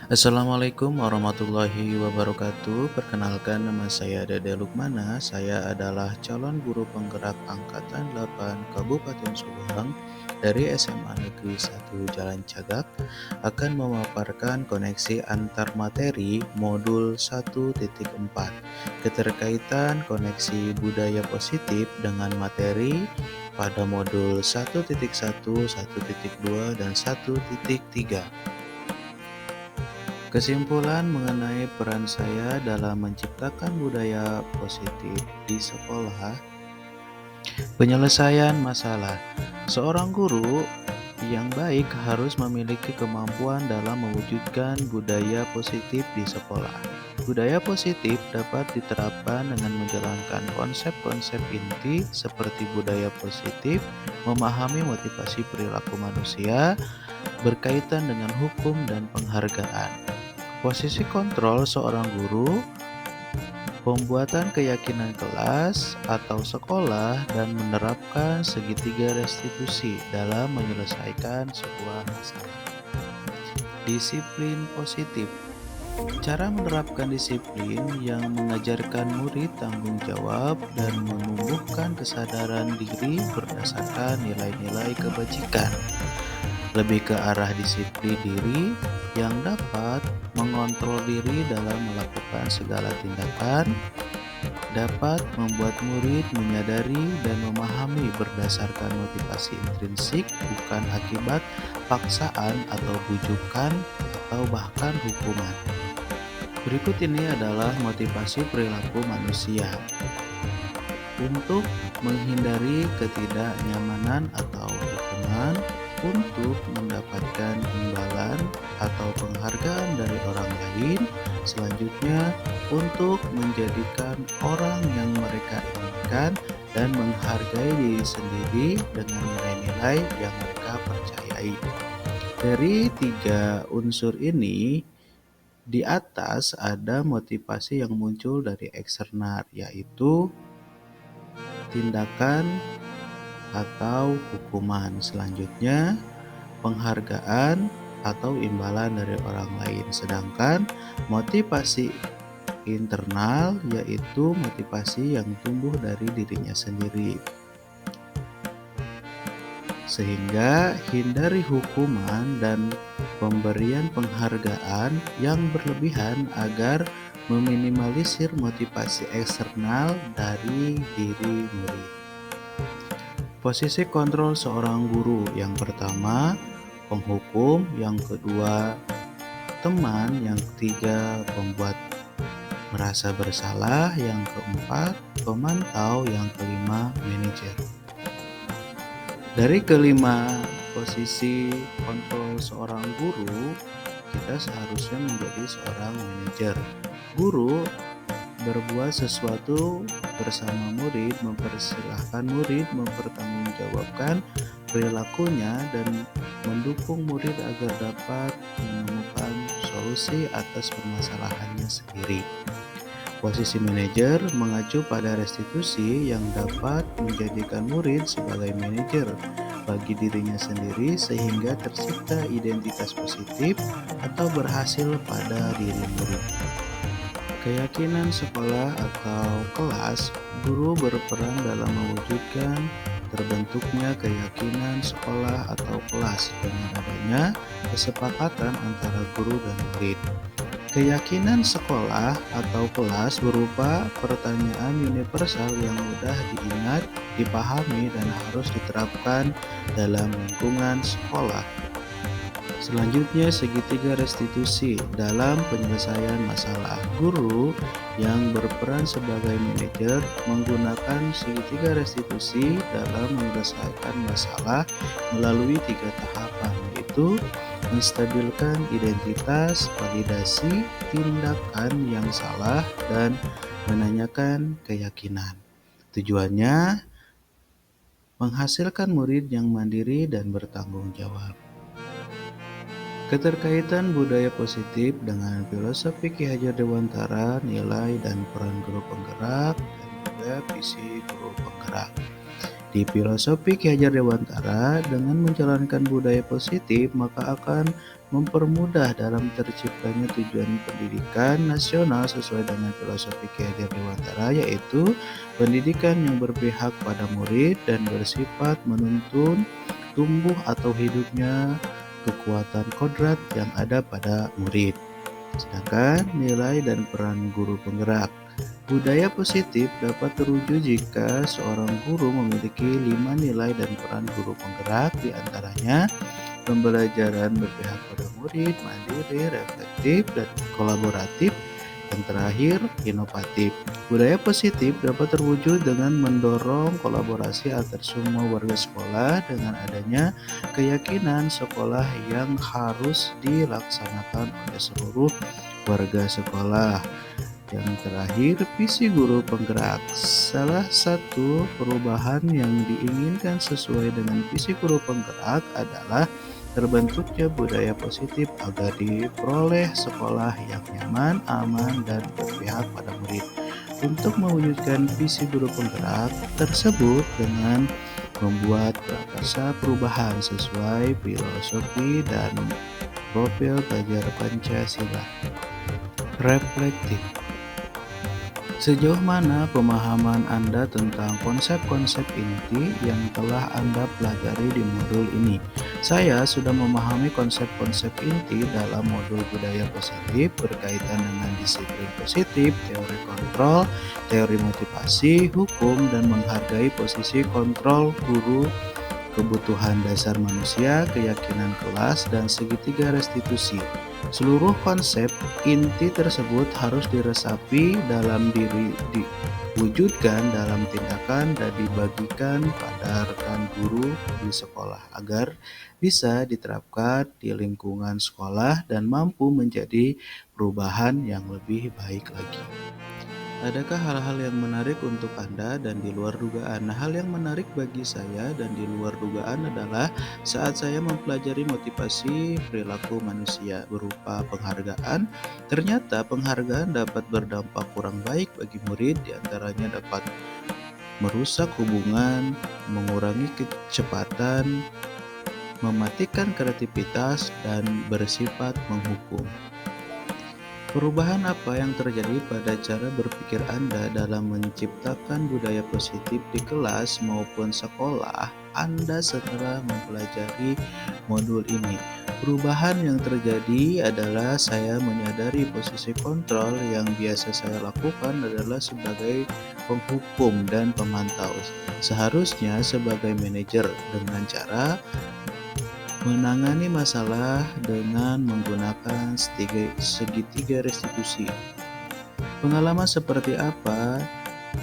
Assalamualaikum warahmatullahi wabarakatuh. Perkenalkan, nama saya Dede Lukmana. Saya adalah calon guru penggerak angkatan 8 Kabupaten Subang dari SMA Negeri 1 Jalan Cagak, akan memaparkan koneksi antar materi modul 1.4. Keterkaitan koneksi budaya positif dengan materi pada modul 1.1, 1.2, dan 1.3. Kesimpulan mengenai peran saya dalam menciptakan budaya positif di sekolah. Penyelesaian masalah. Seorang guru yang baik harus memiliki kemampuan dalam mewujudkan budaya positif di sekolah. Budaya positif dapat diterapkan dengan menjalankan konsep-konsep inti seperti budaya positif, memahami motivasi perilaku manusia, berkaitan dengan hukum dan penghargaan. Posisi kontrol seorang guru, pembuatan keyakinan kelas atau sekolah, dan menerapkan segitiga restitusi dalam menyelesaikan sebuah masalah. Disiplin positif. Cara menerapkan disiplin yang mengajarkan murid tanggung jawab dan menumbuhkan kesadaran diri berdasarkan nilai-nilai kebajikan. Lebih ke arah disiplin diri yang dapat mengontrol diri dalam melakukan segala tindakan, dapat membuat murid menyadari dan memahami berdasarkan motivasi intrinsik, bukan akibat paksaan atau bujukan atau bahkan hukuman. Berikut ini adalah motivasi perilaku manusia. Untuk menghindari ketidaknyamanan atau hukuman, untuk mendapatkan imbalan atau penghargaan dari orang lain, selanjutnya untuk menjadikan orang yang mereka inginkan dan menghargai diri sendiri dengan nilai-nilai yang mereka percayai. Dari tiga unsur ini, di atas ada motivasi yang muncul dari eksternal, yaitu tindakan atau hukuman. Selanjutnya, penghargaan atau imbalan dari orang lain. Sedangkan motivasi internal yaitu motivasi yang tumbuh dari dirinya sendiri. Sehingga hindari hukuman dan pemberian penghargaan yang berlebihan agar meminimalisir motivasi eksternal dari diri murid. Posisi kontrol seorang guru. Yang pertama, penghukum. Yang kedua, teman. Yang ketiga, pembuat merasa bersalah. Yang keempat, pemantau. Yang kelima, manajer. Dari kelima posisi kontrol seorang guru, kita seharusnya menjadi seorang manajer. Guru berbuat sesuatu bersama murid, mempersilahkan murid mempertanggungjawabkan perilakunya dan mendukung murid agar dapat menemukan solusi atas permasalahannya sendiri. Posisi manajer mengacu pada restitusi yang dapat menjadikan murid sebagai manajer bagi dirinya sendiri sehingga tercipta identitas positif atau berhasil pada diri murid. Keyakinan sekolah atau kelas. Guru berperan dalam mewujudkan terbentuknya keyakinan sekolah atau kelas dengan adanya kesepakatan antara guru dan murid. Keyakinan sekolah atau kelas berupa pertanyaan universal yang mudah diingat, dipahami, dan harus diterapkan dalam lingkungan sekolah. Selanjutnya, segitiga restitusi dalam penyelesaian masalah. Guru yang berperan sebagai manajer menggunakan segitiga restitusi dalam menyelesaikan masalah melalui tiga tahapan, yaitu menstabilkan identitas, validasi tindakan yang salah, dan menanyakan keyakinan. Tujuannya menghasilkan murid yang mandiri dan bertanggung jawab. Keterkaitan budaya positif dengan filosofi Ki Hajar Dewantara, nilai dan peran guru penggerak, dan juga visi guru penggerak. Di filosofi Ki Hajar Dewantara, dengan menjalankan budaya positif maka akan mempermudah dalam terciptanya tujuan pendidikan nasional sesuai dengan filosofi Ki Hajar Dewantara, yaitu pendidikan yang berpihak pada murid dan bersifat menuntun tumbuh atau hidupnya kekuatan kodrat yang ada pada murid. Sedangkan nilai dan peran guru penggerak. Budaya positif dapat terwujud jika seorang guru memiliki 5 nilai dan peran guru penggerak, di antaranya pembelajaran berpihak pada murid, mandiri, reflektif, dan kolaboratif, dan terakhir, inovatif. Budaya positif dapat terwujud dengan mendorong kolaborasi antar semua warga sekolah dengan adanya keyakinan sekolah yang harus dilaksanakan oleh seluruh warga sekolah. Yang terakhir, visi guru penggerak. Salah satu perubahan yang diinginkan sesuai dengan visi guru penggerak adalah terbentuknya budaya positif agar diperoleh sekolah yang nyaman, aman, dan berpihak pada murid. Untuk mewujudkan visi guru penggerak tersebut dengan membuat prakarsa perubahan sesuai filosofi dan profil belajar Pancasila. Reflektif. Sejauh mana pemahaman Anda tentang konsep-konsep inti yang telah Anda pelajari di modul ini? Saya sudah memahami konsep-konsep inti dalam modul budaya positif berkaitan dengan disiplin positif, teori kontrol, teori motivasi, hukum, dan menghargai posisi kontrol guru, kebutuhan dasar manusia, keyakinan kelas, dan segitiga restitusi. Seluruh konsep inti tersebut harus diresapi dalam diri, diwujudkan dalam tindakan, dan dibagikan pada rekan guru di sekolah agar bisa diterapkan di lingkungan sekolah dan mampu menjadi perubahan yang lebih baik lagi. Adakah hal-hal yang menarik untuk Anda dan di luar dugaan? Nah, hal yang menarik bagi saya dan di luar dugaan adalah saat saya mempelajari motivasi perilaku manusia berupa penghargaan, ternyata penghargaan dapat berdampak kurang baik bagi murid, diantaranya dapat merusak hubungan, mengurangi kecepatan, mematikan kreativitas, dan bersifat menghukum. Perubahan apa yang terjadi pada cara berpikir Anda dalam menciptakan budaya positif di kelas maupun sekolah Anda setelah mempelajari modul ini? Perubahan yang terjadi adalah saya menyadari posisi kontrol yang biasa saya lakukan adalah sebagai penghukum dan pemantau. Seharusnya sebagai manajer dengan cara menangani masalah dengan menggunakan segitiga restitusi. Pengalaman seperti apa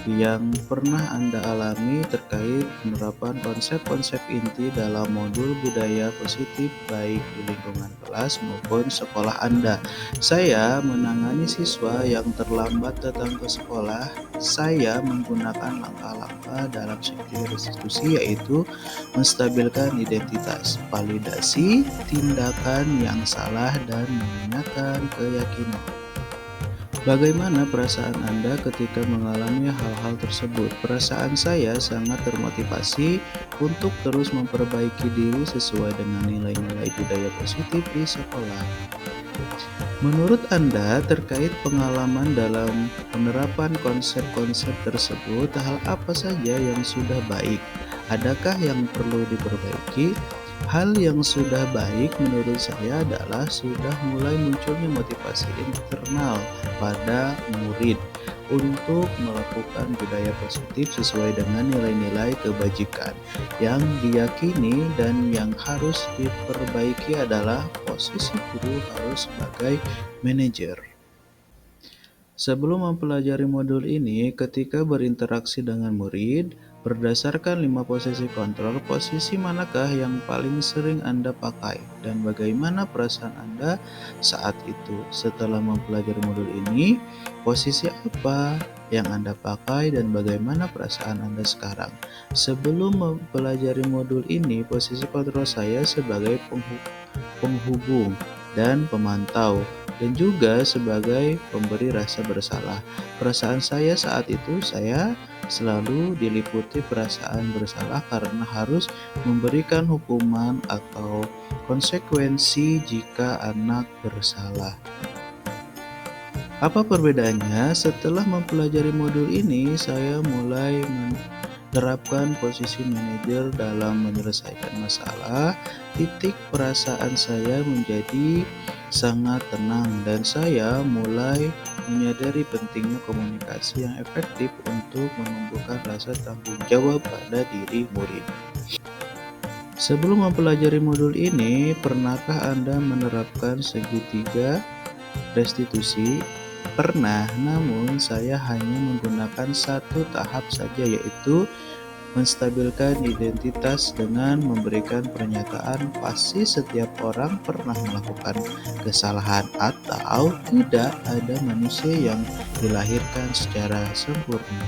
yang pernah Anda alami terkait penerapan konsep-konsep inti dalam modul budaya positif baik di lingkungan kelas maupun sekolah Anda? Saya menangani siswa yang terlambat datang ke sekolah. Saya menggunakan langkah-langkah dalam segitiga restitusi, yaitu menstabilkan identitas, validasi tindakan yang salah, dan mengingatkan keyakinan. Bagaimana perasaan Anda ketika mengalami hal-hal tersebut? Perasaan saya sangat termotivasi untuk terus memperbaiki diri sesuai dengan nilai-nilai budaya positif di sekolah. Menurut Anda, terkait pengalaman dalam penerapan konsep-konsep tersebut, hal apa saja yang sudah baik? Adakah yang perlu diperbaiki? Hal yang sudah baik menurut saya adalah sudah mulai munculnya motivasi internal pada murid untuk melakukan budaya positif sesuai dengan nilai-nilai kebajikan. Yang diyakini dan yang harus diperbaiki adalah posisi guru harus sebagai manajer. Sebelum mempelajari modul ini, ketika berinteraksi dengan murid, berdasarkan 5 posisi kontrol, posisi manakah yang paling sering Anda pakai? Dan bagaimana perasaan Anda saat itu? Setelah mempelajari modul ini, posisi apa yang Anda pakai dan bagaimana perasaan Anda sekarang? Sebelum mempelajari modul ini, posisi kontrol saya sebagai penghubung dan pemantau. dan juga sebagai pemberi rasa bersalah. Perasaan saya saat itu, saya selalu diliputi perasaan bersalah karena harus memberikan hukuman atau konsekuensi jika anak bersalah. Apa perbedaannya? Setelah mempelajari modul ini, saya mulai menerapkan posisi manajer dalam menyelesaikan masalah. Titik perasaan saya menjadi sangat tenang dan saya mulai menyadari pentingnya komunikasi yang efektif untuk menumbuhkan rasa tanggung jawab pada diri murid. Sebelum mempelajari modul ini, pernahkah Anda menerapkan segitiga restitusi? Pernah, namun saya hanya menggunakan satu tahap saja, yaitu menstabilkan identitas dengan memberikan pernyataan pasti setiap orang pernah melakukan kesalahan atau tidak ada manusia yang dilahirkan secara sempurna.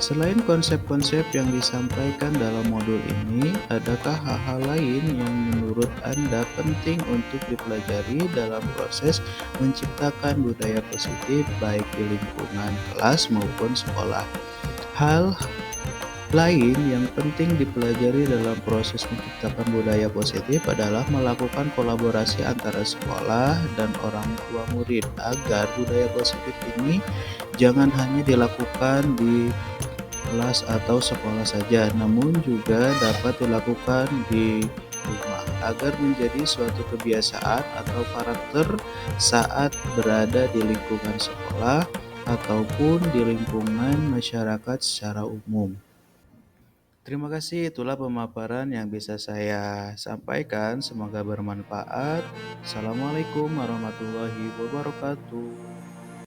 Selain konsep-konsep yang disampaikan dalam modul ini, adakah hal-hal lain yang menurut Anda penting untuk dipelajari dalam proses menciptakan budaya positif baik di lingkungan kelas maupun sekolah? Hal lain yang penting dipelajari dalam proses menciptakan budaya positif adalah melakukan kolaborasi antara sekolah dan orang tua murid agar budaya positif ini jangan hanya dilakukan di kelas atau sekolah saja, namun juga dapat dilakukan di rumah agar menjadi suatu kebiasaan atau karakter saat berada di lingkungan sekolah ataupun di lingkungan masyarakat secara umum. Terima kasih, itulah pemaparan yang bisa saya sampaikan. Semoga bermanfaat. Assalamualaikum warahmatullahi wabarakatuh.